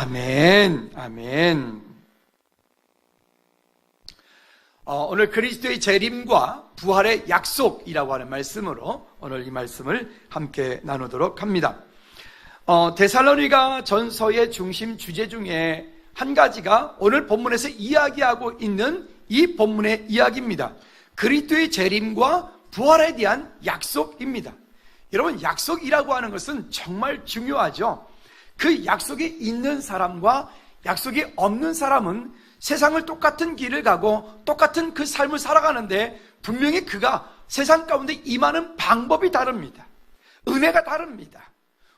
아멘, 아멘. 오늘 그리스도의 재림과 부활의 약속이라고 하는 말씀으로 오늘 이 말씀을 함께 나누도록 합니다. 데살로니가 전서의 중심 주제 중에 한 가지가 오늘 본문에서 이야기하고 있는 이 본문의 이야기입니다. 그리스도의 재림과 부활에 대한 약속입니다. 여러분, 약속이라고 하는 것은 정말 중요하죠. 그 약속이 있는 사람과 약속이 없는 사람은 세상을 똑같은 길을 가고 똑같은 그 삶을 살아가는데 분명히 그가 세상 가운데 임하는 방법이 다릅니다. 은혜가 다릅니다.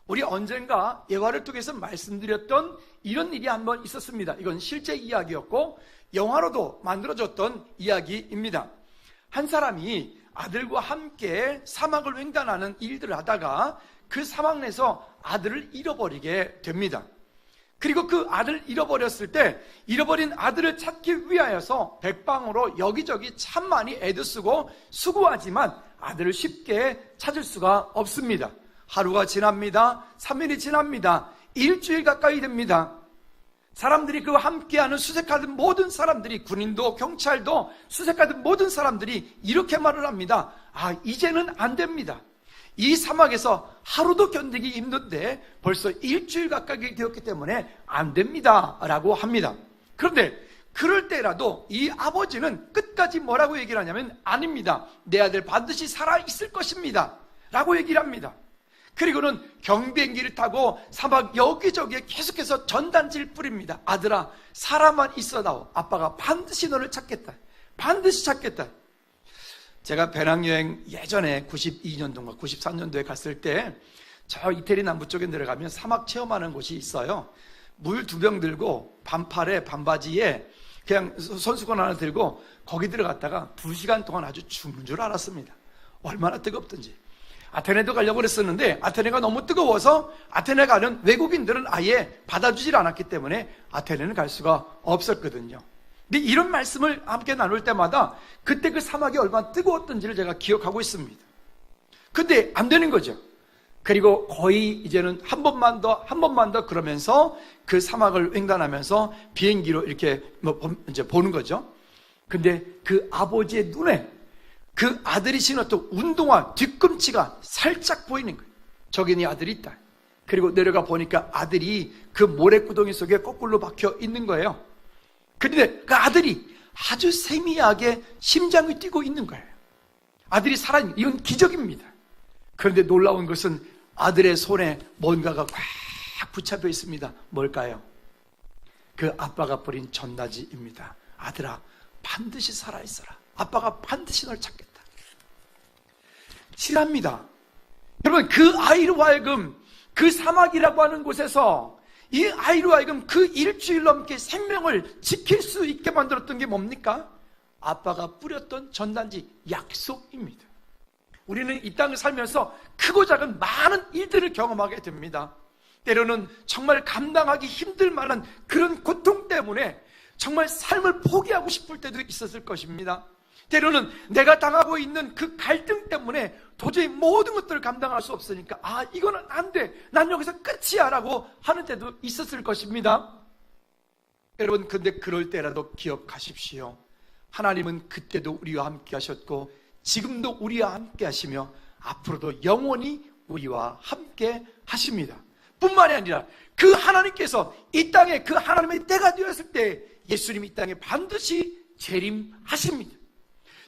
우리 언젠가 예화를 통해서 말씀드렸던 이런 일이 한번 있었습니다. 이건 실제 이야기였고 영화로도 만들어졌던 이야기입니다. 한 사람이 아들과 함께 사막을 횡단하는 일들을 하다가 그 사막 내에서 아들을 잃어버리게 됩니다. 그리고 그 아들을 잃어버렸을 때 잃어버린 아들을 찾기 위하여서 백방으로 여기저기 참 많이 애도쓰고 수고하지만 아들을 쉽게 찾을 수가 없습니다. 하루가 지납니다. 3일이 지납니다. 일주일 가까이 됩니다. 사람들이 그와 함께하는 수색하던 모든 사람들이, 군인도 경찰도 수색하던 모든 사람들이 이렇게 말을 합니다. 이제는 안 됩니다. 이 사막에서 하루도 견디기 힘든데 벌써 일주일 가까이 되었기 때문에 안 됩니다 라고 합니다. 그런데 그럴 때라도 이 아버지는 끝까지 뭐라고 얘기를 하냐면, 아닙니다, 내 아들 반드시 살아있을 것입니다 라고 얘기를 합니다. 그리고는 경비행기를 타고 사막 여기저기에 계속해서 전단지를 뿌립니다. 아들아, 살아만 있어다오. 아빠가 반드시 너를 찾겠다. 반드시 찾겠다. 제가 배낭여행 예전에 92년도인가 93년도에 갔을 때 저 이태리 남부 쪽에 내려가면 사막 체험하는 곳이 있어요. 물 2병 들고 반팔에 반바지에 그냥 손수건 하나 들고 거기 들어갔다가 2시간 동안 아주 죽는 줄 알았습니다. 얼마나 뜨겁던지. 아테네도 가려고 그랬었는데 아테네가 너무 뜨거워서 아테네 가는 외국인들은 아예 받아주질 않았기 때문에 아테네는 갈 수가 없었거든요. 근데 이런 말씀을 함께 나눌 때마다 그때 그 사막이 얼마나 뜨거웠던지를 제가 기억하고 있습니다. 근데 안 되는 거죠. 그리고 거의 이제는 한 번만 더 그러면서 그 사막을 횡단하면서 비행기로 이렇게 이제 보는 거죠. 근데 그 아버지의 눈에 그 아들이 신었던 운동화 뒤꿈치가 살짝 보이는 거예요. 저기 네 아들이 있다. 그리고 내려가 보니까 아들이 그 모래구덩이 속에 거꾸로 박혀 있는 거예요. 그런데 그 아들이 아주 세미하게 심장이 뛰고 있는 거예요. 아들이 살아있는, 이건 기적입니다. 그런데 놀라운 것은 아들의 손에 뭔가가 꽉 붙잡혀 있습니다. 뭘까요? 그 아빠가 버린 전단지입니다. 아들아, 반드시 살아있어라. 아빠가 반드시 널 찾겠다. 실합니다. 여러분, 그 아이로 하여금 그 사막이라고 하는 곳에서 이 아이로 하여금 그 일주일 넘게 생명을 지킬 수 있게 만들었던 게 뭡니까? 아빠가 뿌렸던 전단지, 약속입니다. 우리는 이 땅을 살면서 크고 작은 많은 일들을 경험하게 됩니다. 때로는 정말 감당하기 힘들 만한 그런 고통 때문에 정말 삶을 포기하고 싶을 때도 있었을 것입니다. 때로는 내가 당하고 있는 그 갈등 때문에 도저히 모든 것들을 감당할 수 없으니까 이거는 안 돼, 난 여기서 끝이야 라고 하는 때도 있었을 것입니다. 여러분, 근데 그럴 때라도 기억하십시오. 하나님은 그때도 우리와 함께 하셨고 지금도 우리와 함께 하시며 앞으로도 영원히 우리와 함께 하십니다. 뿐만이 아니라 그 하나님께서 이 땅에 그 하나님의 때가 되었을 때 예수님이 이 땅에 반드시 재림하십니다.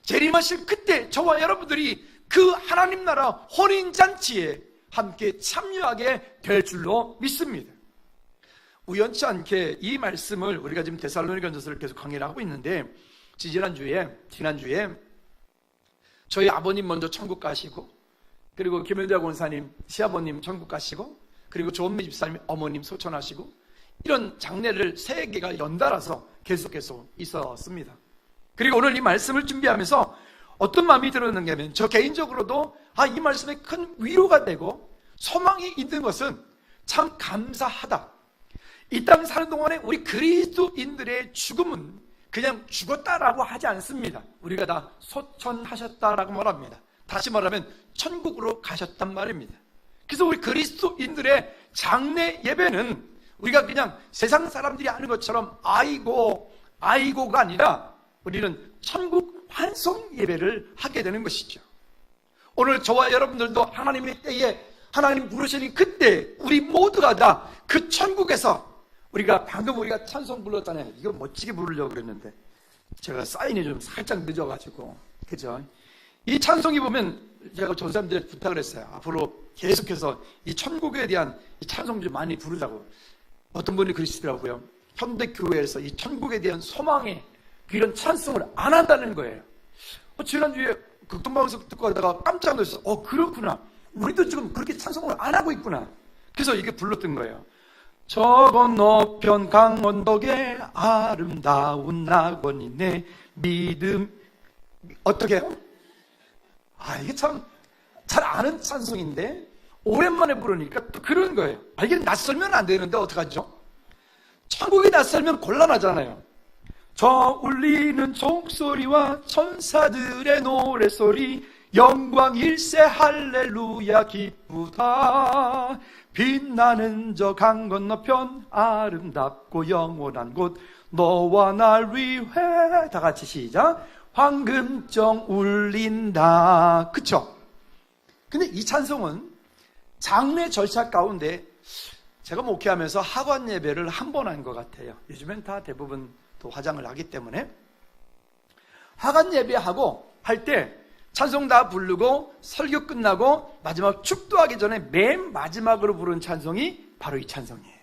재림하실 그때 저와 여러분들이 그 하나님 나라 혼인잔치에 함께 참여하게 될 줄로 믿습니다. 우연치 않게 이 말씀을 우리가 지금 데살로니가전서를 계속 강의를 하고 있는데 지난주에 저희 아버님 먼저 천국 가시고, 그리고 김현자 권사님 시아버님 천국 가시고, 그리고 조은미 집사님 어머님 소천하시고, 이런 장례를 3개가 연달아서 계속해서 있었습니다. 그리고 오늘 이 말씀을 준비하면서 어떤 마음이 들었는가 하면 저 개인적으로도 이 말씀에 큰 위로가 되고 소망이 있는 것은 참 감사하다. 이 땅 사는 동안에 우리 그리스도인들의 죽음은 그냥 죽었다라고 하지 않습니다. 우리가 다 소천하셨다라고 말합니다. 다시 말하면 천국으로 가셨단 말입니다. 그래서 우리 그리스도인들의 장례 예배는 우리가 그냥 세상 사람들이 하는 것처럼 아이고가 아니라 우리는 천국 환송 예배를 하게 되는 것이죠. 오늘 저와 여러분들도 하나님의 때에 하나님 부르시니 그때 우리 모두가 다 그 천국에서 방금 우리가 찬송 불렀잖아요. 이거 멋지게 부르려고 그랬는데 제가 사인이 좀 살짝 늦어가지고, 그죠? 이 찬송이 보면 제가 전사님들한테 부탁을 했어요. 앞으로 계속해서 이 천국에 대한 이 찬송 좀 많이 부르자고. 어떤 분이 그러시더라고요. 현대교회에서 이 천국에 대한 소망에 이런 찬송을 안 한다는 거예요. 지난주에 극동방송 듣고 하다가 깜짝 놀랐어요. 그렇구나. 우리도 지금 그렇게 찬송을 안 하고 있구나. 그래서 이게 불렀던 거예요. 저 건너편 강원덕에 아름다운 낙원이 내 믿음. 어떻게 해요? 이게 참 잘 아는 찬송인데 오랜만에 부르니까 또 그런 거예요. 이게 낯설면 안 되는데 어떡하죠? 천국이 낯설면 곤란하잖아요. 저 울리는 종소리와 천사들의 노래소리, 영광 일세 할렐루야 기쁘다. 빛나는 저 강 건너편 아름답고 영원한 곳 너와 날 위해. 다 같이 시작. 황금정 울린다. 그쵸? 근데 이 찬송은 장례 절차 가운데 제가 목회하면서 학원 예배를 한 번 한 것 같아요. 요즘엔 다 대부분 또 화장을 하기 때문에 학원 예배하고 할 때 찬송 다 부르고 설교 끝나고 마지막 축도하기 전에 맨 마지막으로 부른 찬송이 바로 이 찬송이에요.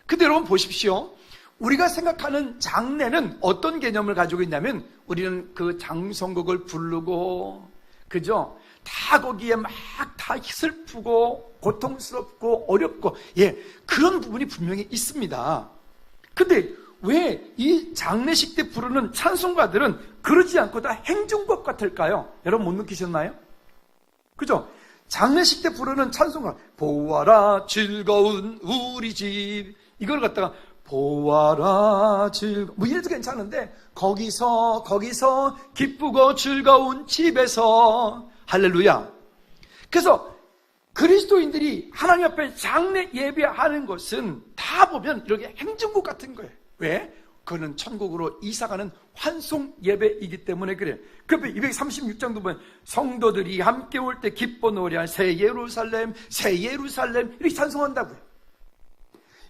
근데 여러분 보십시오. 우리가 생각하는 장례는 어떤 개념을 가지고 있냐면 우리는 그 장성곡을 부르고, 그죠? 다 거기에 막 다 슬프고 고통스럽고 어렵고, 그런 부분이 분명히 있습니다. 근데 왜 이 장례식 때 부르는 찬송가들은 그러지 않고 다 행진곡 같을까요? 여러분 못 느끼셨나요? 그죠? 장례식 때 부르는 찬송가, 보아라 즐거운 우리 집, 이걸 갖다가 보아라 즐거운, 이래도 괜찮은데 거기서 기쁘고 즐거운 집에서 할렐루야. 그래서 그리스도인들이 하나님 앞에 장례 예배하는 것은 다 보면 이렇게 행진곡 같은 거예요. 왜? 그거는 천국으로 이사가는 환송 예배이기 때문에 그래요. 그런데 236장도 보면 성도들이 함께 올 때 기뻐 노래할 새 예루살렘 이렇게 찬송한다고요.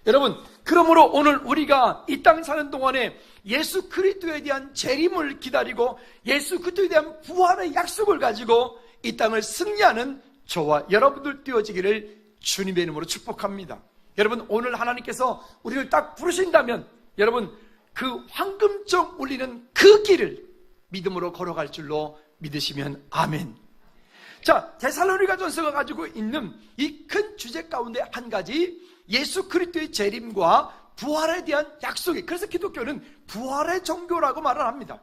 여러분, 그러므로 오늘 우리가 이 땅 사는 동안에 예수 그리스도에 대한 재림을 기다리고 예수 그리스도에 대한 부활의 약속을 가지고 이 땅을 승리하는 저와 여러분들 되어지기를 주님의 이름으로 축복합니다. 여러분, 오늘 하나님께서 우리를 딱 부르신다면 여러분 그 황금정 울리는 그 길을 믿음으로 걸어갈 줄로 믿으시면 아멘. 자, 데살로니가전서가 가지고 있는 이 큰 주제 가운데 한 가지, 예수 그리스도의 재림과 부활에 대한 약속이. 그래서 기독교는 부활의 종교라고 말을 합니다.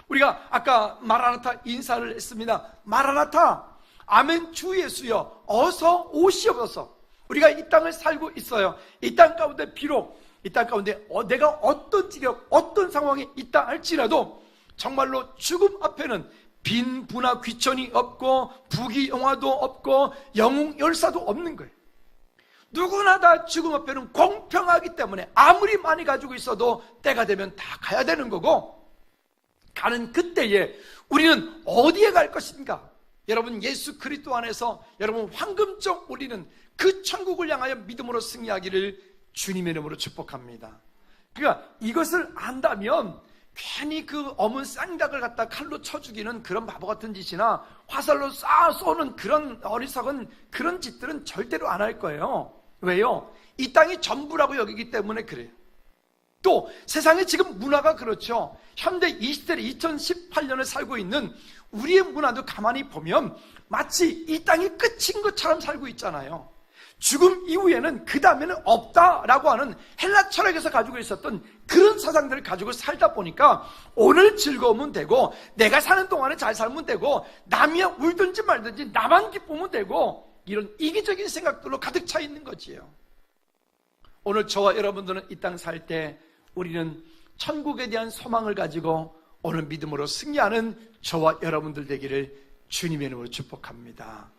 우리가 아까 마라나타 인사를 했습니다. 마라나타, 아멘 주 예수여 어서 오시옵소서. 우리가 이 땅을 살고 있어요. 이 땅 가운데 비록 이 땅 가운데 내가 어떤 지경, 어떤 상황에 있다 할지라도 정말로 죽음 앞에는 빈부나 귀천이 없고 부귀영화도 없고 영웅 열사도 없는 거예요. 누구나 다 죽음 앞에는 공평하기 때문에 아무리 많이 가지고 있어도 때가 되면 다 가야 되는 거고, 가는 그때에 우리는 어디에 갈 것인가? 여러분, 예수 그리스도 안에서 여러분 황금정 울리는 그 천국을 향하여 믿음으로 승리하기를 주님의 이름으로 축복합니다. 그러니까 이것을 안다면 괜히 그 어문 쌍닭을 갖다 칼로 쳐 죽이는 그런 바보 같은 짓이나 화살로 쏘는 그런 어리석은 그런 짓들은 절대로 안 할 거예요. 왜요? 이 땅이 전부라고 여기기 때문에 그래요. 또 세상에 지금 문화가 그렇죠. 현대 이 시대를 2018년을 살고 있는 우리의 문화도 가만히 보면 마치 이 땅이 끝인 것처럼 살고 있잖아요. 죽음 이후에는 그 다음에는 없다라고 하는 헬라 철학에서 가지고 있었던 그런 사상들을 가지고 살다 보니까 오늘 즐거우면 되고 내가 사는 동안에 잘 살면 되고 남이 울든지 말든지 나만 기쁘면 되고 이런 이기적인 생각들로 가득 차 있는 거지요. 오늘 저와 여러분들은 이 땅 살 때 우리는 천국에 대한 소망을 가지고 오늘 믿음으로 승리하는 저와 여러분들 되기를 주님의 이름으로 축복합니다.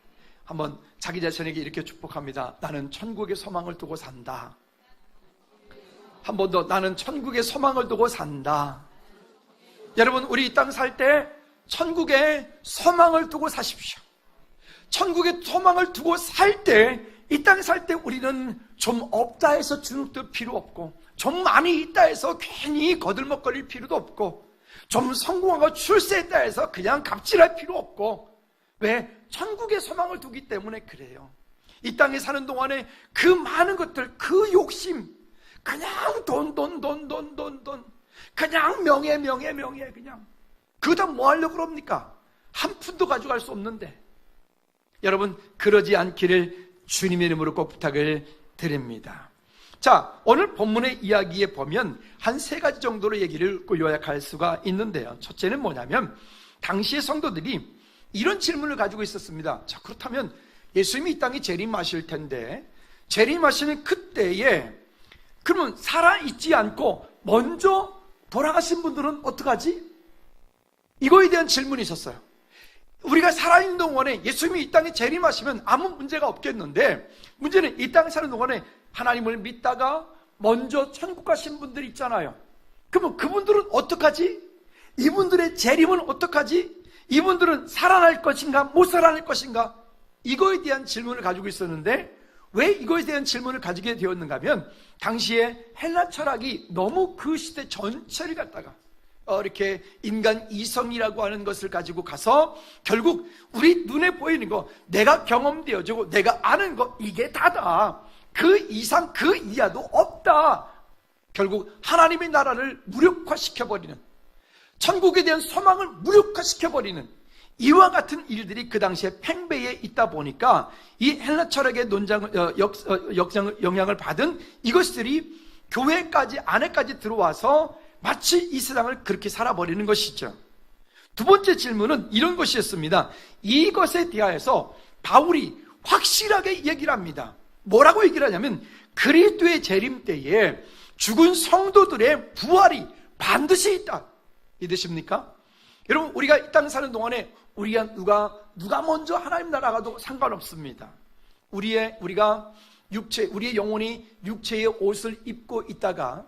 한번 자기 자신에게 이렇게 축복합니다. 나는 천국의 소망을 두고 산다. 한 번 더, 나는 천국에 소망을 두고 산다. 여러분, 우리 이 땅 살 때 천국에 소망을 두고 사십시오. 천국에 소망을 두고 살 때, 이 땅에 살 때 우리는 좀 없다 해서 주눅들 필요 없고, 좀 많이 있다 해서 괜히 거들먹거릴 필요도 없고, 좀 성공하고 출세했다 해서 그냥 갑질할 필요 없고. 왜? 천국에 소망을 두기 때문에 그래요. 이 땅에 사는 동안에 그 많은 것들, 그 욕심, 그냥 돈, 그냥 명예, 그냥 그거 다 뭐 하려고 그럽니까? 한 푼도 가져갈 수 없는데. 여러분, 그러지 않기를 주님의 이름으로 꼭 부탁을 드립니다. 자, 오늘 본문의 이야기에 보면 한 3가지 정도로 얘기를 요약할 수가 있는데요. 첫째는 뭐냐면, 당시의 성도들이 이런 질문을 가지고 있었습니다. 자, 그렇다면 예수님이 이 땅에 재림하실 텐데, 재림하시는 그때에 그러면 살아있지 않고 먼저 돌아가신 분들은 어떡하지? 이거에 대한 질문이 있었어요. 우리가 살아있는 동안에 예수님이 이 땅에 재림하시면 아무 문제가 없겠는데, 문제는 이 땅에 사는 동안에 하나님을 믿다가 먼저 천국 가신 분들이 있잖아요. 그러면 그분들은 어떡하지? 이분들의 재림은 어떡하지? 이분들은 살아날 것인가 못 살아날 것인가? 이거에 대한 질문을 가지고 있었는데, 왜 이거에 대한 질문을 가지게 되었는가 하면, 당시에 헬라 철학이 너무 그 시대 전체를 갖다가 이렇게 인간 이성이라고 하는 것을 가지고 가서 결국 우리 눈에 보이는 거, 내가 경험되어지고 내가 아는 거, 이게 다다. 그 이상 그 이하도 없다. 결국 하나님의 나라를 무력화시켜버리는, 천국에 대한 소망을 무력화시켜버리는 이와 같은 일들이 그 당시에 팽배해 있다 보니까 이 헬라 철학의 영향을 받은 이것들이 교회까지 안에까지 들어와서 마치 이 세상을 그렇게 살아버리는 것이죠. 두 번째 질문은 이런 것이었습니다. 이것에 대하여서 바울이 확실하게 얘기를 합니다. 뭐라고 얘기를 하냐면, 그리스도의 재림 때에 죽은 성도들의 부활이 반드시 있다. 믿으십니까? 여러분, 우리가 이 땅 사는 동안에 누가 먼저 하나님 나라 가도 상관없습니다. 우리가 우리의 영혼이 육체의 옷을 입고 있다가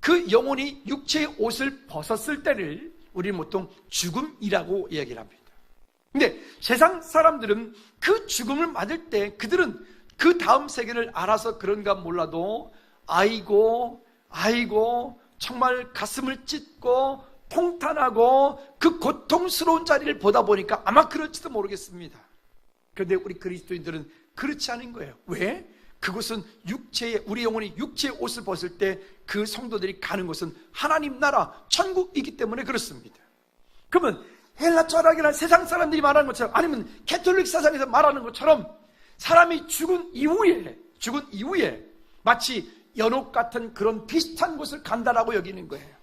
그 영혼이 육체의 옷을 벗었을 때를 우리는 보통 죽음이라고 이야기를 합니다. 근데 세상 사람들은 그 죽음을 맞을 때 그들은 그 다음 세계를 알아서 그런가 몰라도 아이고 정말 가슴을 찢고 통탄하고 그 고통스러운 자리를 보다 보니까 아마 그럴지도 모르겠습니다. 그런데 우리 그리스도인들은 그렇지 않은 거예요. 왜? 그것은 우리 영혼이 육체의 옷을 벗을 때 그 성도들이 가는 곳은 하나님 나라 천국이기 때문에 그렇습니다. 그러면 헬라 철학이나 세상 사람들이 말하는 것처럼, 아니면 캐톨릭 사상에서 말하는 것처럼 사람이 죽은 이후에 마치 연옥 같은 그런 비슷한 곳을 간다라고 여기는 거예요.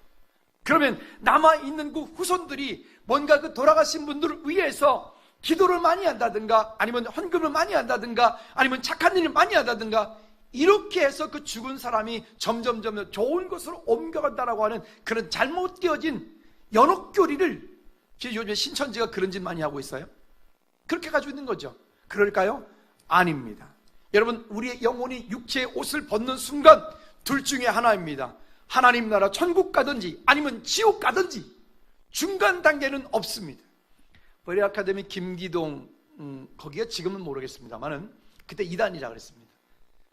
그러면 남아있는 그 후손들이 뭔가 그 돌아가신 분들을 위해서 기도를 많이 한다든가, 아니면 헌금을 많이 한다든가, 아니면 착한 일을 많이 한다든가, 이렇게 해서 그 죽은 사람이 점점 좋은 곳으로 옮겨간다라고 하는 그런 잘못되어진 연옥교리를, 요즘에 신천지가 그런 짓 많이 하고 있어요. 그렇게 가지고 있는 거죠. 그럴까요? 아닙니다. 여러분, 우리의 영혼이 육체의 옷을 벗는 순간 둘 중에 하나입니다. 하나님 나라 천국 가든지 아니면 지옥 가든지 중간 단계는 없습니다. 버리 아카데미 김기동, 거기가 지금은 모르겠습니다만은 그때 2단이라고 그랬습니다.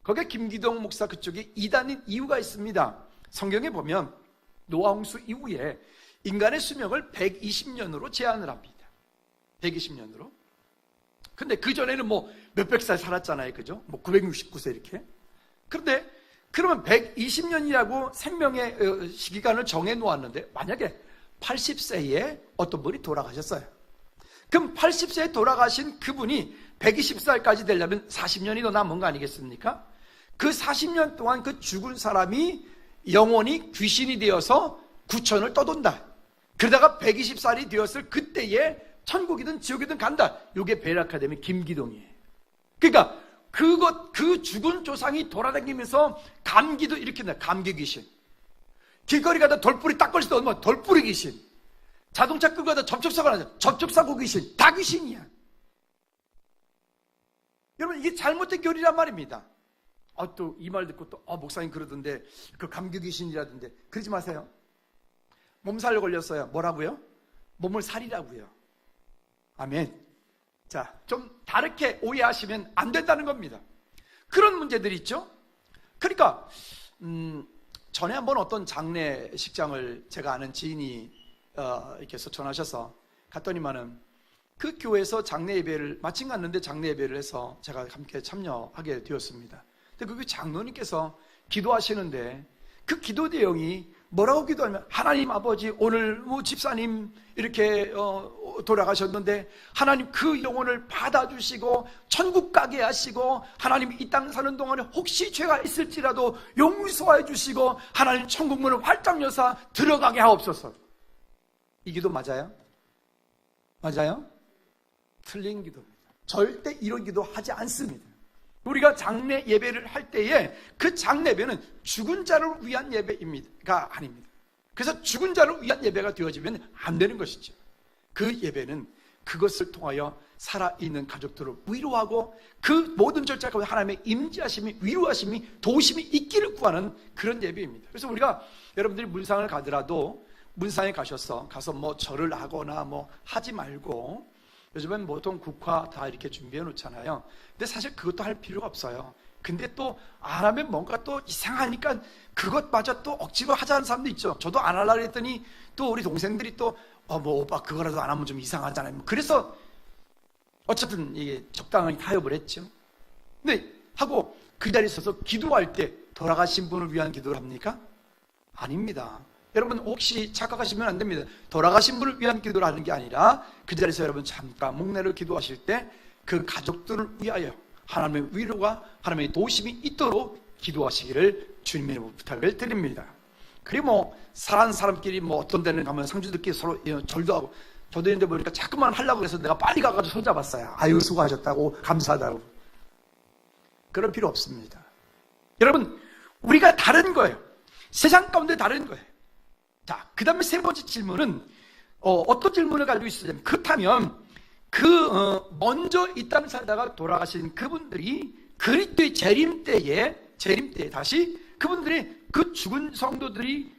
거기에 김기동 목사 그쪽에 2단인 이유가 있습니다. 성경에 보면 노아 홍수 이후에 인간의 수명을 120년으로 제한을 합니다. 120년으로. 근데 그전에는 뭐 몇백 살 살았잖아요. 그죠? 뭐 969세 이렇게. 그런데 그러면 120년이라고 생명의 시기간을 정해 놓았는데, 만약에 80세에 어떤 분이 돌아가셨어요. 그럼 80세에 돌아가신 그분이 120살까지 되려면 40년이 더 남은 거 아니겠습니까? 그 40년 동안 그 죽은 사람이 영혼이 귀신이 되어서 구천을 떠돈다. 그러다가 120살이 되었을 그때에 천국이든 지옥이든 간다. 이게 벨 아카데미 김기동이에요. 그러니까 그 죽은 조상이 돌아다니면서 감기도 일으킨다. 감기 귀신. 길거리 가다 돌뿌리 딱 걸릴 때 얼마나 돌뿌리 귀신. 자동차 끌고 가다 접촉사고 나죠. 접촉사고 귀신. 다 귀신이야. 여러분, 이게 잘못된 교리란 말입니다. 또 이 말 듣고 또 목사님 그러던데 그 감기 귀신이라던데 그러지 마세요. 몸살 걸렸어요. 뭐라고요? 몸을 살이라고요. 아멘. 자, 좀 다르게 오해하시면 안 된다는 겁니다. 그런 문제들이 있죠. 그러니까 전에 한번 어떤 장례식장을 제가 아는 지인이 이렇게 소천하셔서 갔더니만은 그 교회에서 장례 예배를 마침 갔는데 장례 예배를 해서 제가 함께 참여하게 되었습니다. 근데 그 장로님께서 기도하시는데 그 기도 내용이 뭐라고 기도하면, 하나님 아버지, 오늘 집사님 이렇게 돌아가셨는데 하나님 그 영혼을 받아주시고 천국 가게 하시고, 하나님 이 땅 사는 동안에 혹시 죄가 있을지라도 용서해 주시고, 하나님 천국 문을 활짝 여사 들어가게 하옵소서. 이 기도 맞아요? 맞아요? 틀린 기도입니다. 절대 이런 기도 하지 않습니다. 우리가 장례 예배를 할 때에 그 장례 예배는 죽은 자를 위한 예배가 아닙니다. 그래서 죽은 자를 위한 예배가 되어지면 안 되는 것이죠. 그 예배는 그것을 통하여 살아있는 가족들을 위로하고 그 모든 절차 가운데 하나님의 임재하심이, 위로하심이, 도우심이 있기를 구하는 그런 예배입니다. 그래서 우리가 여러분들이 문상을 가더라도 문상에 가서 뭐 절을 하거나 뭐 하지 말고, 요즘엔 보통 국화 다 이렇게 준비해 놓잖아요. 근데 사실 그것도 할 필요가 없어요. 근데 또 안 하면 뭔가 또 이상하니까 그것마저 또 억지로 하자는 사람도 있죠. 저도 안 하려고 했더니 또 우리 동생들이 또 뭐 오빠 그거라도 안 하면 좀 이상하잖아요. 그래서 어쨌든 이게 적당히 타협을 했죠. 근데 하고 그 자리에 서서 기도할 때 돌아가신 분을 위한 기도를 합니까? 아닙니다. 여러분 혹시 착각하시면 안 됩니다. 돌아가신 분을 위한 기도를 하는 게 아니라 그 자리에서 여러분 잠깐 목례를 기도하실 때 그 가족들을 위하여 하나님의 위로가, 하나님의 도우심이 있도록 기도하시기를 주님의 부탁을 드립니다. 그리고 뭐 사랑하는 사람끼리 뭐 어떤 데는 가면 상주들끼리 서로 절도 하고, 저도 있는데 보니까 자꾸만 하려고 해서 내가 빨리 가가지고 손잡았어요. 아유 수고하셨다고, 감사하다고. 그런 필요 없습니다. 여러분 우리가 다른 거예요. 세상 가운데 다른 거예요. 자, 그 다음에 세 번째 질문은 어떤 질문을 가지고 있으냐면, 그렇다면 먼저 이 땅을 살다가 돌아가신 그분들이 그리스도의 재림 때에 다시 그분들이 그 죽은 성도들이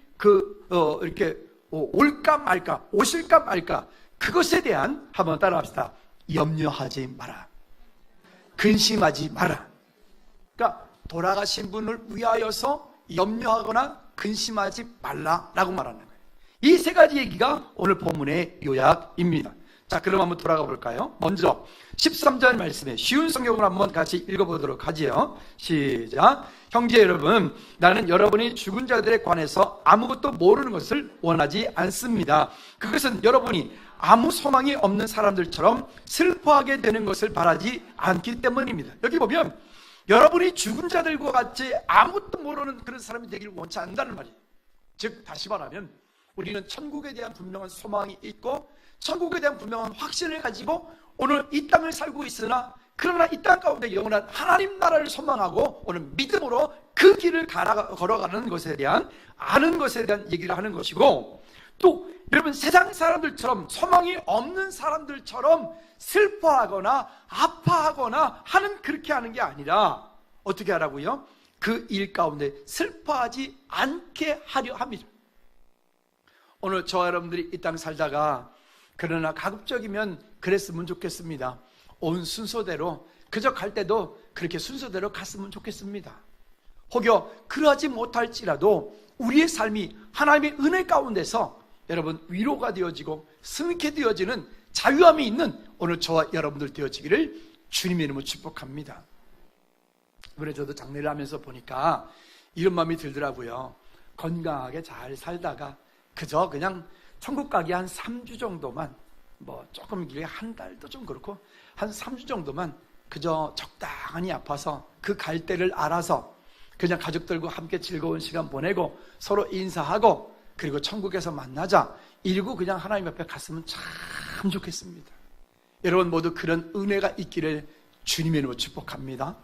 이렇게 올까 말까, 오실까 말까, 그것에 대한, 한번 따라합시다. 염려하지 마라. 근심하지 마라. 그러니까 돌아가신 분을 위하여서 염려하거나 근심하지 말라라고 말하는 거예요. 이 세 가지 얘기가 오늘 본문의 요약입니다. 자, 그럼 한번 돌아가 볼까요? 먼저 13절 말씀에 쉬운 성경을 한번 같이 읽어보도록 하지요. 시작. 형제 여러분, 나는 여러분이 죽은 자들에 관해서 아무것도 모르는 것을 원하지 않습니다. 그것은 여러분이 아무 소망이 없는 사람들처럼 슬퍼하게 되는 것을 바라지 않기 때문입니다. 여기 보면 여러분이 죽은 자들과 같이 아무것도 모르는 그런 사람이 되기를 원치 않는다는 말이에요. 즉 다시 말하면 우리는 천국에 대한 분명한 소망이 있고 천국에 대한 분명한 확신을 가지고 오늘 이 땅을 살고 있으나, 그러나 이 땅 가운데 영원한 하나님 나라를 소망하고 오늘 믿음으로 그 길을 걸어가는 것에 대한, 아는 것에 대한 얘기를 하는 것이고, 또 여러분 세상 사람들처럼 소망이 없는 사람들처럼 슬퍼하거나 아파하거나 하는, 그렇게 하는 게 아니라 어떻게 하라고요? 그 일 가운데 슬퍼하지 않게 하려 합니다. 오늘 저와 여러분들이 이 땅 살다가, 그러나 가급적이면 그랬으면 좋겠습니다. 온 순서대로, 그저 갈 때도 그렇게 순서대로 갔으면 좋겠습니다. 혹여 그러하지 못할지라도 우리의 삶이 하나님의 은혜 가운데서 여러분 위로가 되어지고 승리케 되어지는 자유함이 있는 오늘 저와 여러분들 되어지기를 주님의 이름으로 축복합니다. 이번에 저도 장례를 하면서 보니까 이런 마음이 들더라고요. 건강하게 잘 살다가 그저 그냥 천국 가기 한 3주 정도만, 뭐 조금 길게 한 달도 좀 그렇고 한 3주 정도만 그저 적당히 아파서 그 갈 때를 알아서 그냥 가족들과 함께 즐거운 시간 보내고 서로 인사하고 그리고 천국에서 만나자, 이러고 그냥 하나님 앞에 갔으면 참 좋겠습니다. 여러분 모두 그런 은혜가 있기를 주님의 이름으로 축복합니다.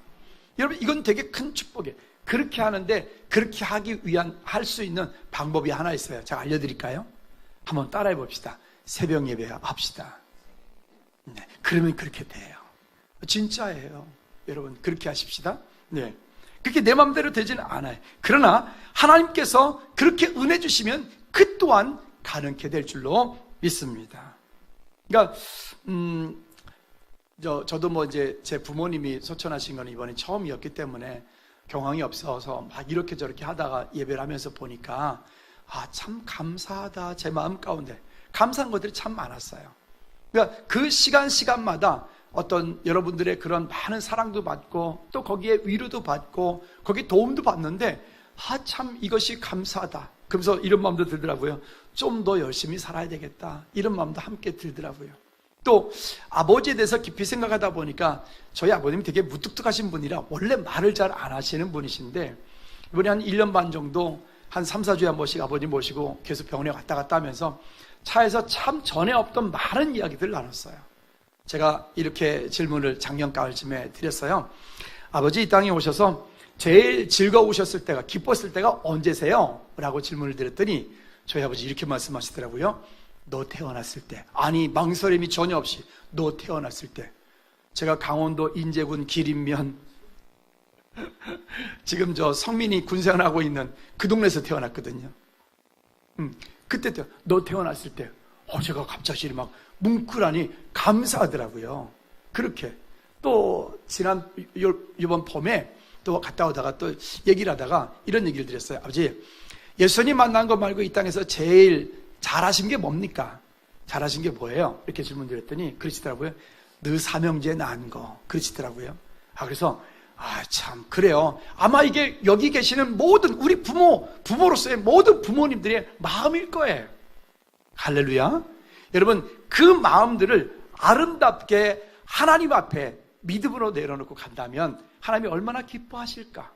여러분 이건 되게 큰 축복이에요. 그렇게 하는데, 그렇게 하기 위한 할 수 있는 방법이 하나 있어요. 제가 알려드릴까요? 한번 따라해 봅시다. 새벽 예배 합시다. 네, 그러면 그렇게 돼요. 진짜예요. 여러분 그렇게 하십시다. 네, 그게 내 마음대로 되지는 않아요. 그러나 하나님께서 그렇게 은혜 주시면 그 또한 가능케 될 줄로 믿습니다. 그러니까 저도 뭐 이제 제 부모님이 소천하신 건 이번이 처음이었기 때문에 경황이 없어서 막 이렇게 저렇게 하다가 예배를 하면서 보니까 참 감사하다. 제 마음 가운데 감사한 것들이 참 많았어요. 그러니까 그 시간마다 어떤 여러분들의 그런 많은 사랑도 받고 또 거기에 위로도 받고 거기에 도움도 받는데 참 이것이 감사하다. 그래서 이런 마음도 들더라고요. 좀 더 열심히 살아야 되겠다. 이런 마음도 함께 들더라고요. 또 아버지에 대해서 깊이 생각하다 보니까 저희 아버님이 되게 무뚝뚝하신 분이라 원래 말을 잘 안 하시는 분이신데 이번에 한 1년 반 정도 한 3, 4주에 한 번씩 아버님 모시고 계속 병원에 왔다 갔다 하면서 차에서 참 전에 없던 많은 이야기들을 나눴어요. 제가 이렇게 질문을 작년 가을쯤에 드렸어요. 아버지 이 땅에 오셔서 제일 즐거우셨을 때가 기뻤을 때가 언제세요? 라고 질문을 드렸더니 저희 아버지 이렇게 말씀하시더라고요. 너 태어났을 때. 아니 망설임이 전혀 없이 너 태어났을 때. 제가 강원도 인제군 기린면 지금 저 성민이 군생활하고 있는 그 동네에서 태어났거든요. 그때 너 태어났을 때 제가 갑자기 막 뭉클하니 감사하더라고요. 그렇게 또 지난 이번 봄에 또 갔다 오다가 또 얘기를 하다가 이런 얘기를 드렸어요. 아버지 예수님 만난 거 말고 이 땅에서 제일 잘하신 게 뭡니까? 잘하신 게 뭐예요? 이렇게 질문 드렸더니 그러시더라고요. 너 삼형제 낳은 거 그러시더라고요. 그래서 참 그래요. 아마 이게 여기 계시는 모든 우리 부모로서의 모든 부모님들의 마음일 거예요. 할렐루야. 여러분 그 마음들을 아름답게 하나님 앞에 믿음으로 내려놓고 간다면 하나님이 얼마나 기뻐하실까.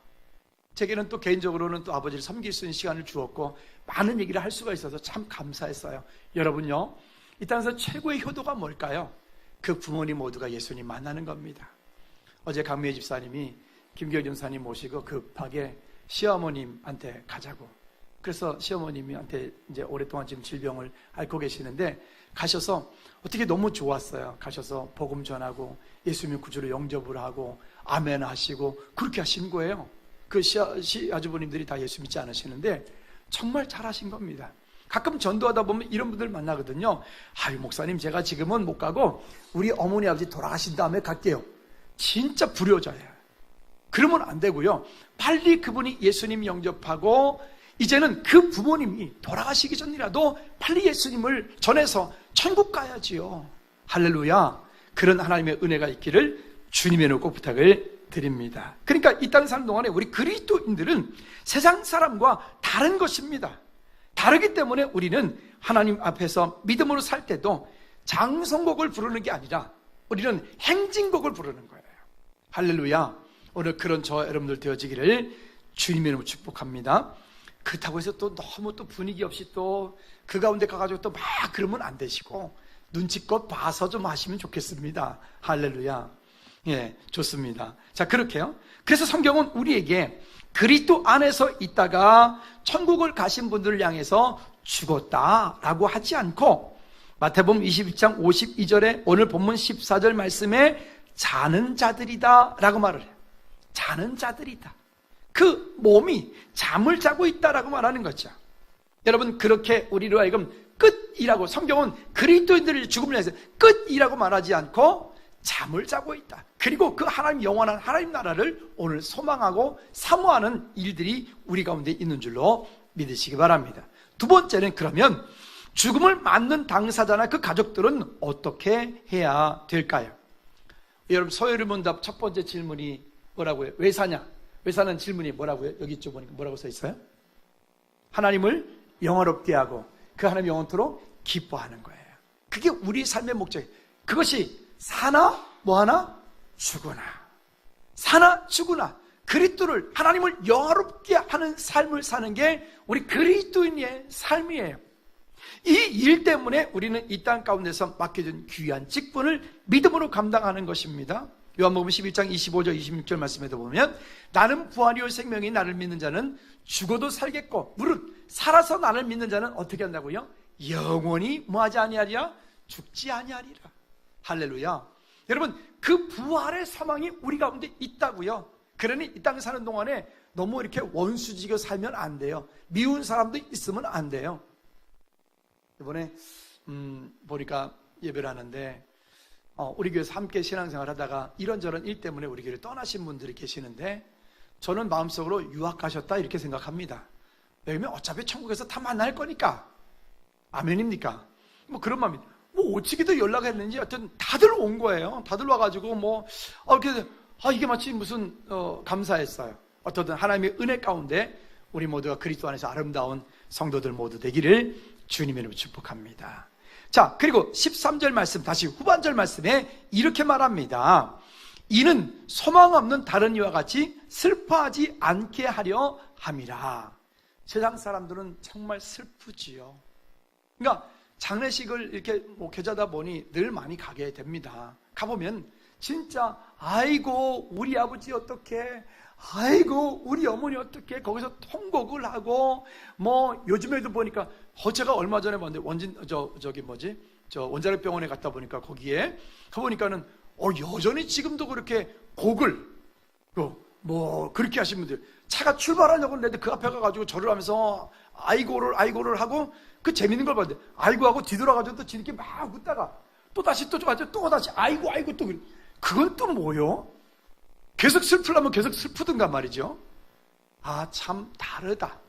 제게는 또 개인적으로는 또 아버지를 섬길 수 있는 시간을 주었고 많은 얘기를 할 수가 있어서 참 감사했어요. 여러분요, 이 땅에서 최고의 효도가 뭘까요? 그 부모님 모두가 예수님 만나는 겁니다. 어제 강미애 집사님이 김기열 전사님 모시고 급하게 시어머님한테 가자고. 그래서 시어머님한테 이제 오랫동안 지금 질병을 앓고 계시는데 가셔서 어떻게 너무 좋았어요. 가셔서 복음 전하고 예수님 구주로 영접을 하고 아멘 하시고 그렇게 하신 거예요. 그 시아주부님들이 다 예수 믿지 않으시는데 정말 잘하신 겁니다. 가끔 전도하다 보면 이런 분들 만나거든요. 목사님 제가 지금은 못 가고 우리 어머니 아버지 돌아가신 다음에 갈게요. 진짜 불효자예요. 그러면 안 되고요. 빨리 그분이 예수님 영접하고 이제는 그 부모님이 돌아가시기 전이라도 빨리 예수님을 전해서 천국 가야지요. 할렐루야. 그런 하나님의 은혜가 있기를 주님의 꼭 부탁을 드립니다. 그러니까 이 땅에 사는 동안에 우리 그리스도인들은 세상 사람과 다른 것입니다. 다르기 때문에 우리는 하나님 앞에서 믿음으로 살 때도 장성곡을 부르는 게 아니라 우리는 행진곡을 부르는 거예요. 할렐루야. 오늘 그런 저와 여러분들 되어지기를 주님의 이름으로 축복합니다. 그렇다고 해서 또 너무 또 분위기 없이 또 그 가운데 가가지고 또 막 그러면 안 되시고 눈치껏 봐서 좀 하시면 좋겠습니다. 할렐루야. 예, 좋습니다. 자, 그렇게요. 그래서 성경은 우리에게 그리스도 안에서 있다가 천국을 가신 분들을 향해서 죽었다라고 하지 않고 마태복음 22장 52절에 오늘 본문 14절 말씀에 자는 자들이다 라고 말을 해요. 자는 자들이다. 그 몸이 잠을 자고 있다라고 말하는 거죠. 여러분 그렇게 우리로 하여금 끝이라고 성경은 그리스도인들의 죽음을 향해서 끝이라고 말하지 않고 잠을 자고 있다. 그리고 그 하나님 영원한 하나님 나라를 오늘 소망하고 사모하는 일들이 우리 가운데 있는 줄로 믿으시기 바랍니다. 두 번째는 그러면 죽음을 맞는 당사자나 그 가족들은 어떻게 해야 될까요? 여러분 서열문답 첫 번째 질문이 뭐라고요? 왜 사냐? 왜 사는 질문이 뭐라고요? 여기 이쪽 보니까 뭐라고 써 있어요? 하나님을 영화롭게 하고 그 하나님 영원토록 기뻐하는 거예요. 그게 우리 삶의 목적이에요. 그것이 사나 뭐하나 죽으나 사나 죽으나 그리스도를 하나님을 영화롭게 하는 삶을 사는 게 우리 그리스도인의 삶이에요. 이 일 때문에 우리는 이 땅 가운데서 맡겨진 귀한 직분을 믿음으로 감당하는 것입니다. 요한복음 11장 25절 26절 말씀에도 보면 나는 부활이요 생명이 나를 믿는 자는 죽어도 살겠고 무릇 살아서 나를 믿는 자는 어떻게 한다고요? 영원히 뭐하지 아니하리라? 죽지 아니하리라. 할렐루야. 여러분 그 부활의 사망이 우리 가운데 있다고요. 그러니 이 땅에 사는 동안에 너무 이렇게 원수지게 살면 안 돼요. 미운 사람도 있으면 안 돼요. 이번에 보니까 예배를 하는데 우리 교회에서 함께 신앙생활 하다가 이런저런 일 때문에 우리 교회를 떠나신 분들이 계시는데, 저는 마음속으로 유학 가셨다 이렇게 생각합니다. 왜냐면 어차피 천국에서 다 만날 거니까. 아멘입니까? 뭐 그런 마음이, 뭐 오치기도 연락했는지 하여튼 다들 온 거예요. 다들 와가지고 이렇게 이게 마치 무슨 감사했어요. 어떻든 하나님의 은혜 가운데 우리 모두가 그리스도 안에서 아름다운 성도들 모두 되기를 주님의 이름으로 축복합니다. 자, 그리고 13절 말씀, 다시 후반절 말씀에 이렇게 말합니다. 이는 소망 없는 다른 이와 같이 슬퍼하지 않게 하려 함이라. 세상 사람들은 정말 슬프지요. 그러니까 장례식을 이렇게 목회자다 보니 늘 많이 가게 됩니다. 가보면 진짜 아이고 우리 아버지 어떡해, 아이고 우리 어머니 어떡해, 거기서 통곡을 하고, 요즘에도 보니까 제가 얼마 전에 봤는데 원자력 병원에 갔다 보니까 거기에 가보니까는 여전히 지금도 그렇게 곡을 그렇게 하신 분들, 차가 출발하려고 했는데 그 앞에 가가지고 절을 하면서 아이고를 하고, 그 재밌는 걸 봤는데 아이고 하고 뒤돌아가지고 또 지들끼리 막 웃다가 또 다시 아이고 또 그건 또 뭐요? 계속 슬프려면 계속 슬프든가 말이죠. 참 다르다.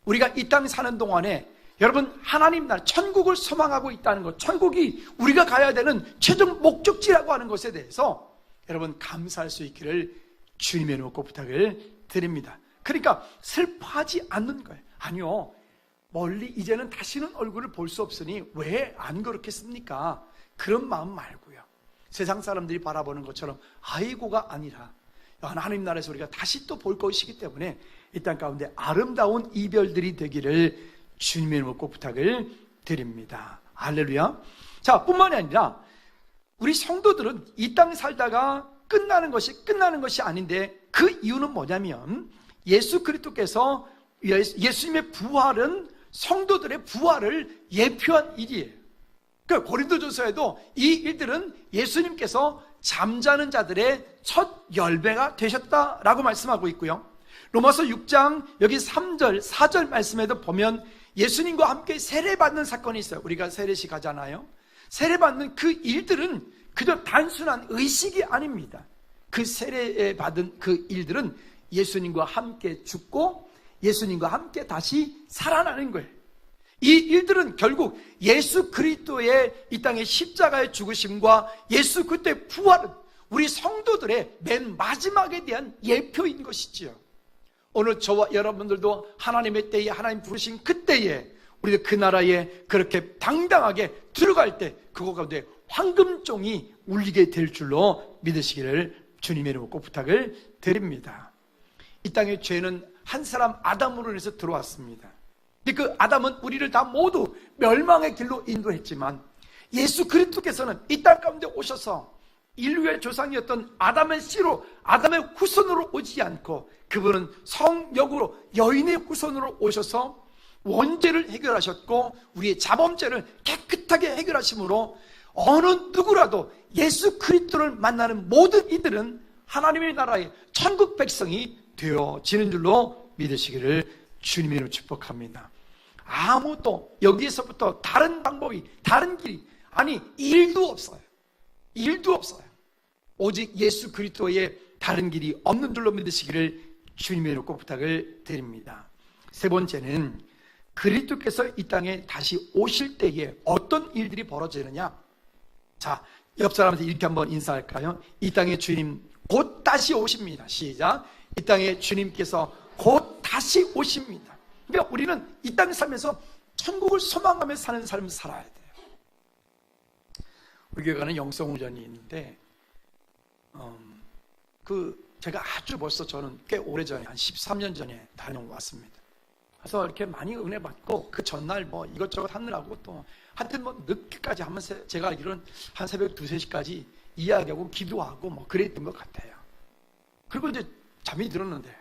우리가 이 땅에 사는 동안에 여러분, 하나님 나라 천국을 소망하고 있다는 것, 천국이 우리가 가야 되는 최종 목적지라고 하는 것에 대해서 여러분 감사할 수 있기를 주님의 이름으로 부탁을 드립니다. 그러니까 슬퍼하지 않는 거예요. 아니요, 멀리 이제는 다시는 얼굴을 볼 수 없으니 왜 안 그렇겠습니까? 그런 마음 말고요, 세상 사람들이 바라보는 것처럼 아이고가 아니라 하나님 나라에서 우리가 다시 또 볼 것이기 때문에 이 땅 가운데 아름다운 이별들이 되기를 주님의 이름으로 꼭 부탁을 드립니다. 할렐루야. 자, 뿐만이 아니라 우리 성도들은 이 땅 살다가 끝나는 것이 아닌데, 그 이유는 뭐냐면 예수 그리스도께서, 예수님의 부활은 성도들의 부활을 예표한 일이에요. 그러니까 고린도전서에도 이 일들은 예수님께서 잠자는 자들의 첫 열배가 되셨다라고 말씀하고 있고요. 로마서 6장 여기 3절 4절 말씀에도 보면 예수님과 함께 세례받는 사건이 있어요. 우리가 세례식 하잖아요. 세례받는 그 일들은 그저 단순한 의식이 아닙니다. 그 세례받은 그 일들은 예수님과 함께 죽고 예수님과 함께 다시 살아나는 거예요. 이 일들은 결국 예수 그리스도의 이 땅의 십자가의 죽으심과 예수 그리스도의 부활은 우리 성도들의 맨 마지막에 대한 예표인 것이지요. 오늘 저와 여러분들도 하나님의 때에, 하나님 부르신 그때에 우리도 그 나라에 그렇게 당당하게 들어갈 때 그거 가운데 황금종이 울리게 될 줄로 믿으시기를 주님의 이름으로 꼭 부탁을 드립니다. 이 땅의 죄는 한 사람 아담으로 인해서 들어왔습니다. 근데 그 아담은 우리를 다 모두 멸망의 길로 인도했지만 예수 그리스도께서는 이 땅 가운데 오셔서 인류의 조상이었던 아담의 씨로, 아담의 후손으로 오지 않고 그분은 성역으로 여인의 후손으로 오셔서 원죄를 해결하셨고 우리의 자범죄를 깨끗하게 해결하심으로 어느 누구라도 예수 그리스도를 만나는 모든 이들은 하나님의 나라의 천국 백성이 되어지는 줄로 믿으시기를 주님의 이름으로 축복합니다. 아무도 여기에서부터 다른 방법이, 다른 길이, 아니 일도 없어요. 일도 없어요. 오직 예수 그리스도의 다른 길이 없는 줄로 믿으시기를 주님의 이름으로 꼭 부탁을 드립니다. 세 번째는 그리스도께서 이 땅에 다시 오실 때에 어떤 일들이 벌어지느냐. 자, 옆 사람한테 이렇게 한번 인사할까요? 이 땅의 주님 곧 다시 오십니다. 시작. 이 땅의 주님께서 곧 다시 오십니다. 그러니까 우리는 이 땅에 살면서 천국을 소망하며 사는 삶을 살아야 돼요. 우리 교회 가는 영성훈련이 있는데 제가 아주 벌써 저는 꽤 오래전에 한 13년 전에 다녀왔습니다. 그래서 이렇게 많이 은혜 받고 그 전날 이것저것 하느라고 또 하여튼 늦게까지 하면서 제가 알기로는 한 새벽 2, 3시까지 이야기하고 기도하고 그랬던 것 같아요. 그리고 이제 잠이 들었는데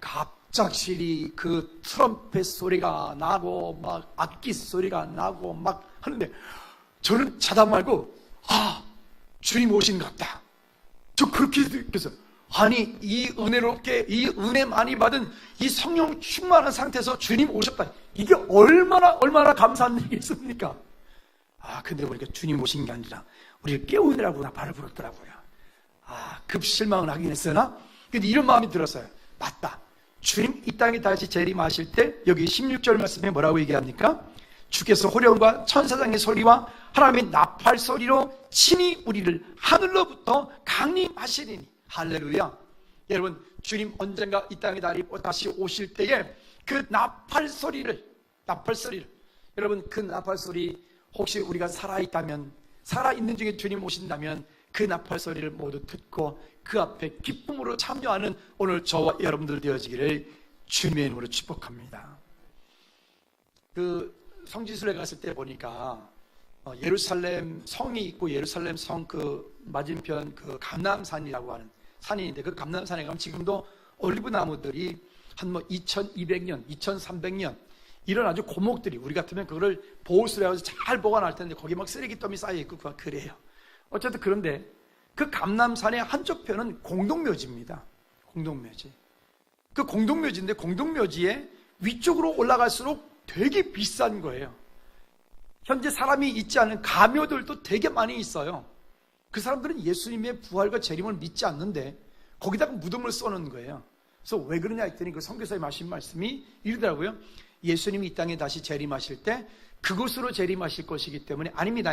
갑작스레 그 트럼펫 소리가 나고 막 악기 소리가 나고 막 하는데 저는 자다 말고 주님 오신 것 같다. 저 그렇게 느꼈어요. 아니, 이 은혜롭게, 이 은혜 많이 받은 이 성령 충만한 상태에서 주님 오셨다. 이게 얼마나 감사한 일이겠습니까? 근데 보니까 주님 오신 게 아니라 우리를 깨우느라고 나팔을 불었더라고요. 급 실망을 하긴 했으나, 근데 이런 마음이 들었어요. 맞다. 주님 이 땅에 다시 재림하실 때, 여기 16절 말씀에 뭐라고 얘기합니까? 주께서 호령과 천사장의 소리와 하나님의 나팔 소리로 친히 우리를 하늘로부터 강림하시리니. 할렐루야. 여러분, 주님 언젠가 이 땅에 다시 오실 때에 그 나팔 소리를, 여러분, 그 나팔 소리, 혹시 우리가 살아있다면, 살아있는 중에 주님 오신다면 그 나팔 소리를 모두 듣고 그 앞에 기쁨으로 참여하는 오늘 저와 여러분들 되어지기를 주님의 이름으로 축복합니다. 그 성지순례 갔을 때 보니까 예루살렘 성이 있고, 예루살렘 성 그 맞은편 그 감람산이라고 하는 산이 있는데, 그 감람산에 가면 지금도 올리브 나무들이 한 2200년, 2300년 이런 아주 고목들이, 우리 같으면 그거를 보호수를 해서 잘 보관할 텐데 거기 막 쓰레기더미 쌓여 있고 그래요. 어쨌든 그런데 그 감람산의 한쪽 편은 공동묘지입니다. 공동묘지. 그 공동묘지인데, 공동묘지에 위쪽으로 올라갈수록 되게 비싼 거예요. 현재 사람이 있지 않은 가묘들도 되게 많이 있어요. 그 사람들은 예수님의 부활과 재림을 믿지 않는데 거기다가 무덤을 써놓은 거예요. 그래서 왜 그러냐 했더니 그 선교사에 하신 말씀이 이러더라고요. 예수님이 이 땅에 다시 재림하실 때 그곳으로 재림하실 것이기 때문에, 아닙니다.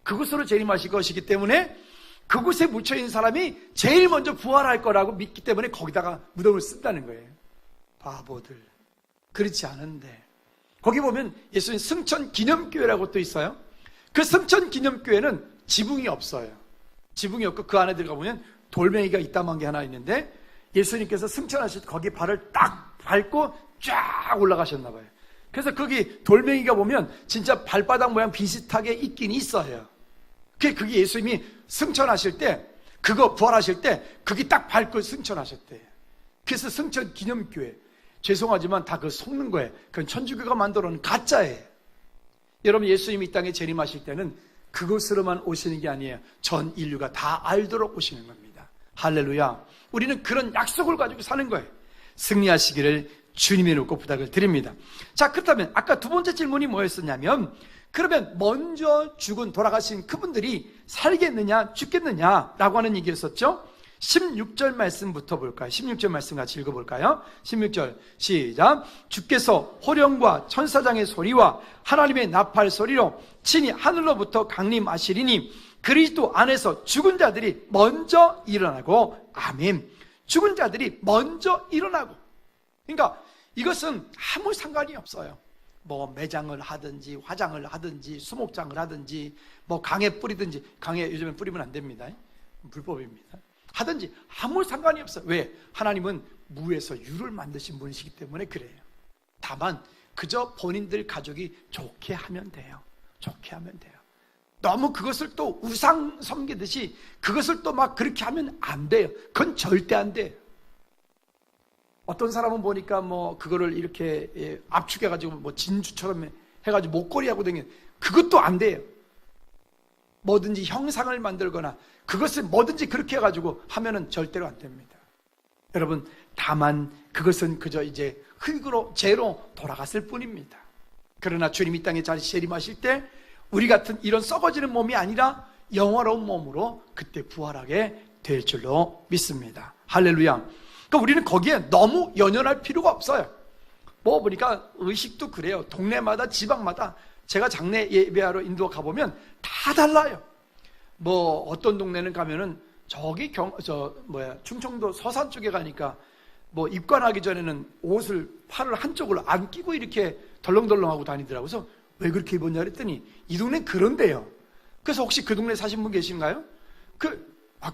그곳으로 재림하실 것이기 때문에 그곳에 묻혀있는 사람이 제일 먼저 부활할 거라고 믿기 때문에 거기다가 무덤을 쓴다는 거예요. 바보들. 그렇지 않은데, 거기 보면 예수님 승천 기념교회라고 또 있어요. 그 승천 기념교회는 지붕이 없어요. 지붕이 없고 그 안에 들어가 보면 돌멩이가 이따만 게 하나 있는데, 예수님께서 승천하실 때 거기 발을 딱 밟고 쫙 올라가셨나 봐요. 그래서 거기 돌멩이가 보면 진짜 발바닥 모양 비슷하게 있긴 있어요. 그게 예수님이 승천하실 때, 그거 부활하실 때 거기 딱 밟고 승천하셨대요. 그래서 승천 기념교회. 죄송하지만 다 그거 속는 거예요. 그건 천주교가 만들어 놓은 가짜예요. 여러분, 예수님이 이 땅에 재림하실 때는 그곳으로만 오시는 게 아니에요. 전 인류가 다 알도록 오시는 겁니다. 할렐루야. 우리는 그런 약속을 가지고 사는 거예요. 승리하시기를 주님의 이름으로 부탁을 드립니다. 자, 그렇다면 아까 두 번째 질문이 뭐였었냐면, 그러면 먼저 죽은 돌아가신 그분들이 살겠느냐 죽겠느냐라고 하는 얘기였었죠. 16절 말씀부터 볼까요? 16절 말씀 같이 읽어볼까요? 16절 시작. 주께서 호령과 천사장의 소리와 하나님의 나팔 소리로 친히 하늘로부터 강림하시리니 그리스도 안에서 죽은 자들이 먼저 일어나고. 아멘. 죽은 자들이 먼저 일어나고. 그러니까 이것은 아무 상관이 없어요. 뭐 매장을 하든지 화장을 하든지 수목장을 하든지 뭐 강에 뿌리든지, 강에 요즘엔 뿌리면 안 됩니다. 불법입니다. 하든지 아무 상관이 없어요. 왜? 하나님은 무에서 유를 만드신 분이시기 때문에 그래요. 다만 그저 본인들 가족이 좋게 하면 돼요. 좋게 하면 돼요. 너무 그것을 또 우상 섬기듯이 그것을 또 막 그렇게 하면 안 돼요. 그건 절대 안 돼요. 어떤 사람은 보니까 뭐 그거를 이렇게 압축해가지고 뭐 진주처럼 해가지고 목걸이하고 다니는, 그것도 안 돼요. 뭐든지 형상을 만들거나 그것을 뭐든지 그렇게 해가지고 하면은 절대로 안 됩니다. 여러분, 다만 그것은 그저 이제 흙으로 죄로 돌아갔을 뿐입니다. 그러나 주님 이 땅에 다시 재림하실 때 우리 같은 이런 썩어지는 몸이 아니라 영화로운 몸으로 그때 부활하게 될 줄로 믿습니다. 할렐루야. 그러니까 우리는 거기에 너무 연연할 필요가 없어요. 뭐 보니까 의식도 그래요. 동네마다 지방마다, 제가 장례 예배하러 인도 가보면 다 달라요. 뭐 어떤 동네는 가면은 저기 충청도 서산 쪽에 가니까 뭐 입관하기 전에는 옷을 팔을 한쪽을 안 끼고 이렇게 덜렁덜렁하고 다니더라고요. 그래서 왜 그렇게 입었냐 그랬더니 이 동네는 그런데요. 그래서 혹시 그 동네 사신 분 계신가요?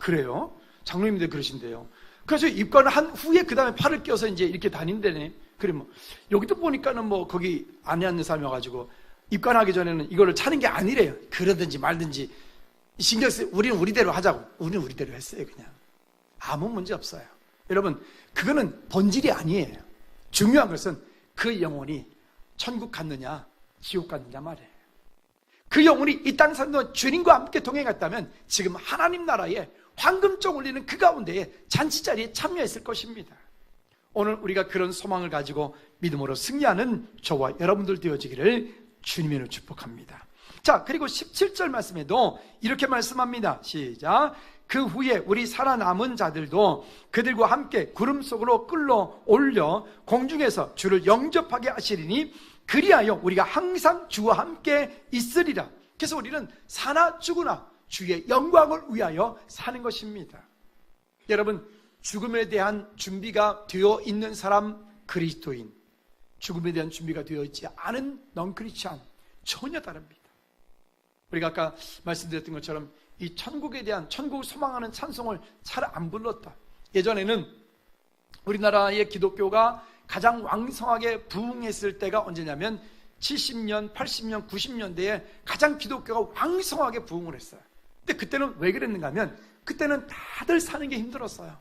그래요? 장로님들 그러신대요. 그래서 입관을 한 후에 그 다음에 팔을 껴서 이제 이렇게 다닌다네. 그래 뭐 여기도 보니까는 뭐 거기 안에 앉는 사람이 와가지고 입관하기 전에는 이거를 차는 게 아니래요. 그러든지 말든지 신경 쓰. 우리는 우리대로 하자고. 우리는 우리대로 했어요. 그냥 아무 문제 없어요. 여러분, 그거는 본질이 아니에요. 중요한 것은 그 영혼이 천국 갔느냐 지옥 갔느냐 말이에요. 그 영혼이 이 땅 사는 동안 주님과 함께 동행했다면 지금 하나님 나라에 황금종 울리는 그 가운데에 잔치자리에 참여했을 것입니다. 오늘 우리가 그런 소망을 가지고 믿음으로 승리하는 저와 여러분들 되어지기를 주님으로 축복합니다. 자, 그리고 17절 말씀에도 이렇게 말씀합니다. 시작. 그 후에 우리 살아남은 자들도 그들과 함께 구름 속으로 끌어올려 공중에서 주를 영접하게 하시리니 그리하여 우리가 항상 주와 함께 있으리라. 그래서 우리는 사나 죽으나 주의 영광을 위하여 사는 것입니다. 여러분, 죽음에 대한 준비가 되어 있는 사람 그리스도인, 죽음에 대한 준비가 되어 있지 않은 넌크리스찬 전혀 다릅니다. 우리가 아까 말씀드렸던 것처럼 이 천국에 대한, 천국을 소망하는 찬송을 잘 안 불렀다. 예전에는 우리나라의 기독교가 가장 왕성하게 부흥했을 때가 언제냐면 70년, 80년, 90년대에 가장 기독교가 왕성하게 부흥을 했어요. 근데 그때는 왜 그랬는가 하면 그때는 다들 사는 게 힘들었어요.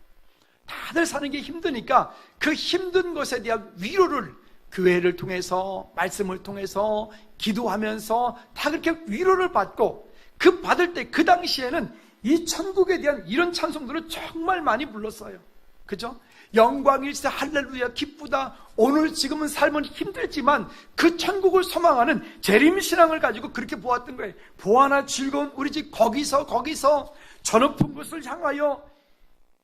다들 사는 게 힘드니까 그 힘든 것에 대한 위로를 교회를 통해서, 말씀을 통해서, 기도하면서 다 그렇게 위로를 받고, 그 받을 때 그 당시에는 이 천국에 대한 이런 찬송들을 정말 많이 불렀어요. 그죠? 영광일세, 할렐루야, 기쁘다. 오늘 지금은 삶은 힘들지만 그 천국을 소망하는 재림신앙을 가지고 그렇게 보았던 거예요. 보아나 즐거운 우리 집 거기서 저 높은 곳을 향하여,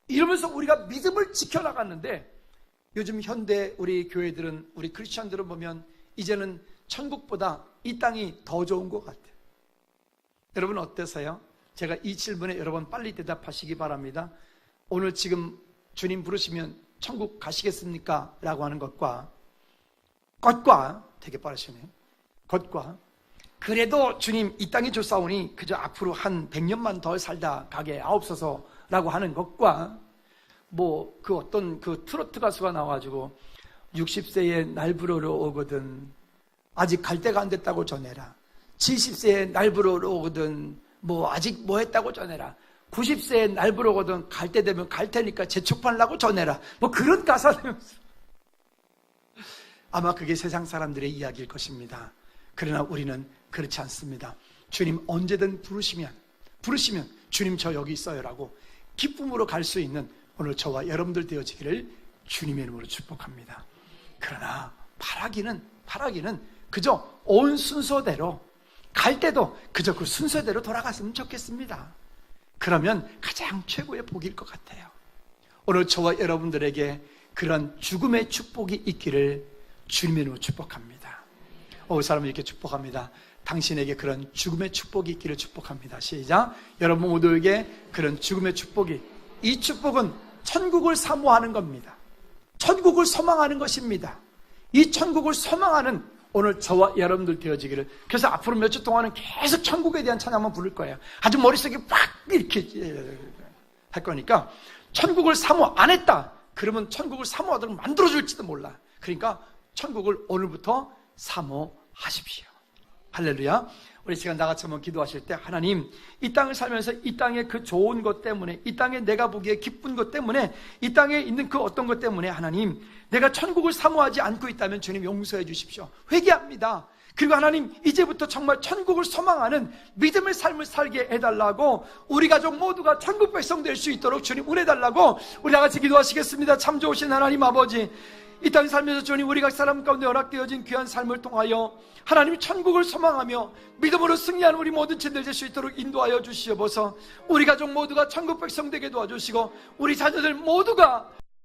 이러면서 우리가 믿음을 지켜나갔는데, 요즘 현대 우리 교회들은, 우리 크리스천들은 보면 이제는 천국보다 이 땅이 더 좋은 것 같아요. 여러분 어떠세요? 제가 이 질문에 여러분 빨리 대답하시기 바랍니다. 오늘 지금 주님 부르시면 천국 가시겠습니까? 라고 하는 것과 되게 빠르시네요. 것과 그래도 주님 이 땅에 줬사오니 그저 앞으로 한 100년만 더 살다 가게 하옵소서 라고 하는 것과, 그 어떤 그 트로트 가수가 나와가지고 60세에 날 부르러 오거든 아직 갈 때가 안 됐다고 전해라. 70세에 날 부르러 오거든 아직 뭐 했다고 전해라. 90세에 날 부르러 오거든 갈 때 되면 갈 테니까 재촉하려고 전해라. 그런 가사를 아마 그게 세상 사람들의 이야기일 것입니다. 그러나 우리는 그렇지 않습니다. 주님 언제든 부르시면 주님 저 여기 있어요라고 기쁨으로 갈 수 있는 오늘 저와 여러분들 되어지기를 주님의 이름으로 축복합니다. 그러나 바라기는 그저 온 순서대로 갈 때도 그저 그 순서대로 돌아갔으면 좋겠습니다. 그러면 가장 최고의 복일 것 같아요. 오늘 저와 여러분들에게 그런 죽음의 축복이 있기를 주님의 이름으로 축복합니다. 사람을 이렇게 축복합니다. 당신에게 그런 죽음의 축복이 있기를 축복합니다. 시작. 여러분 모두에게 그런 죽음의 축복이, 이 축복은 천국을 사모하는 겁니다. 천국을 소망하는 것입니다. 이 천국을 소망하는 오늘 저와 여러분들 되어지기를. 그래서 앞으로 몇 주 동안은 계속 천국에 대한 찬양만 부를 거예요. 아주 머릿속에 팍 이렇게 할 거니까 천국을 사모 안 했다 그러면 천국을 사모하도록 만들어줄지도 몰라. 그러니까 천국을 오늘부터 사모하십시오. 할렐루야. 우리 시간 나같이 한번 기도하실 때, 하나님 이 땅을 살면서 이 땅의 그 좋은 것 때문에, 이 땅에 내가 보기에 기쁜 것 때문에, 이 땅에 있는 그 어떤 것 때문에 하나님 내가 천국을 사모하지 않고 있다면 주님 용서해 주십시오. 회개합니다. 그리고 하나님 이제부터 정말 천국을 소망하는 믿음의 삶을 살게 해달라고, 우리 가족 모두가 천국 백성 될 수 있도록 주님 은혜달라고 우리 다같이 기도하시겠습니다. 참 좋으신 하나님 아버지, 이 땅에 살면서 주님 우리 각 사람 가운데 허락되어진 귀한 삶을 통하여 하나님 천국을 소망하며 믿음으로 승리하는 우리 모든 친들 될 수 있도록 인도하여 주시옵소서. 우리 가족 모두가 천국 백성 되게 도와주시고 우리 자녀들 모두가